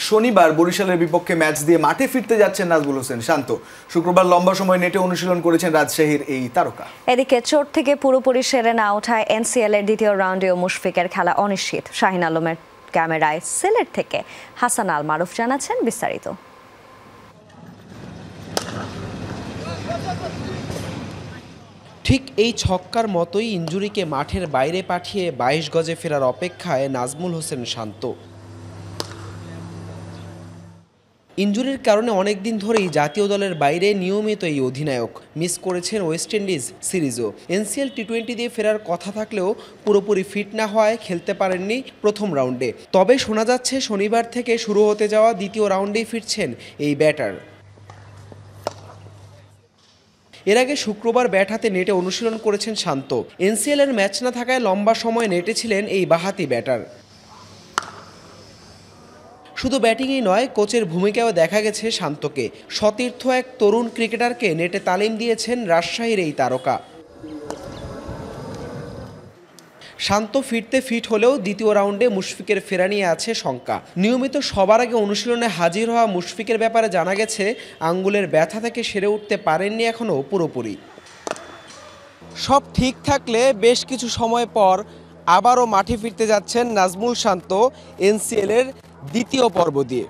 শনিবার বরিশালের বিপক্ষে ম্যাচ দিয়ে মাঠে ফিরতে যাচ্ছেন নাজমুল হোসেন শান্ত। শুক্রবার লম্বা সময় নেটে অনুশীলন করেছেন রাজশাহীর এই তারকা। এদিকে চোট থেকে পুরোপুরি সেরে না ওঠায় এনসিএল এর দ্বিতীয় রাউন্ডেও মুশফিকের খেলা অনিশ্চিত। শাহিন আলমের ক্যামেরায় সিলেট থেকে হাসান আল মারুফ জানাচ্ছেন বিস্তারিত। ঠিক এই ছক্কার মতোই ইনজুরিকে মাঠের বাইরে পাঠিয়ে ২২ গজে ফেরার অপেক্ষায় নাজমুল হোসেন শান্ত। ইনজুরির কারণে অনেকদিন ধরেই জাতীয় দলের বাইরে নিয়মিত এই অধিনায়ক মিস করেছেন ওয়েস্ট ইন্ডিজ সিরিজও। এনসিএল টি-20 দিয়ে ফেরার কথা থাকলেও পুরোপুরি ফিট না হওয়ায় খেলতে পারেননি প্রথম রাউন্ডে। তবে শোনা যাচ্ছে শনিবার থেকে শুরু হতে যাওয়া দ্বিতীয় রাউন্ডেই ফিরছেন এই ব্যাটার। এর আগে শুক্রবার ব্যাট হাতে নেটে অনুশীলন করেছেন শান্ত। এনসিএল এর ম্যাচ না থাকায় লম্বা সময় নেটে ছিলেন এই বাঁহাতি ব্যাটার। শুধু ব্যাটিংই নয়, কোচের ভূমিকাও দেখা গেছে শান্তকে। সতীর্থ এক তরুণ ক্রিকেটারকে নেটে তালিম দিয়েছেন রাজশাহীর এই তারকা। শান্ত ফিরতে ফিট হলেও দ্বিতীয় রাউন্ডে মুশফিকের ফেরা নিয়ে আছে শঙ্কা। নিয়মিত সবার আগে অনুশীলনে হাজির হওয়া মুশফিকের ব্যাপারে জানা গেছে আঙ্গুলের ব্যথা থেকে সেরে উঠতে পারেননি এখনও পুরোপুরি। সব ঠিক থাকলে বেশ কিছু সময় পর আবারও মাঠে ফিরতে যাচ্ছেন নাজমুল শান্ত এনসিএল এর দ্বিতীয় পর্ব দিয়ে।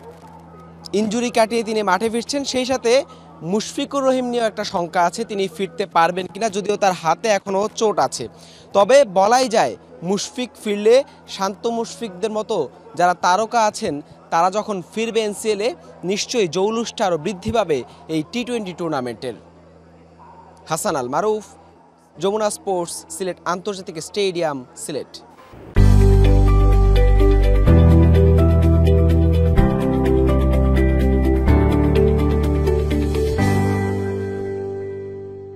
ইনজুরি কাটিয়ে তিনি মাঠে ফিরছেন, সেই সাথে মুশফিকুর রহিম নিয়েও একটা শঙ্কা আছে তিনি ফিরতে পারবেন কিনা, যদিও তার হাতে এখনও চোট আছে। তবে বলাই যায় মুশফিক ফিরলে শান্ত মুশফিকদের মতো যারা তারকা আছেন তারা যখন ফিরবে এনসিএলে নিশ্চয়ই জৌলুসটা আরও বৃদ্ধি পাবে এই টি-20 টুর্নামেন্টের। হাসান আল মারুফ, যমুনা স্পোর্টস, সিলেট আন্তর্জাতিক স্টেডিয়াম, সিলেট।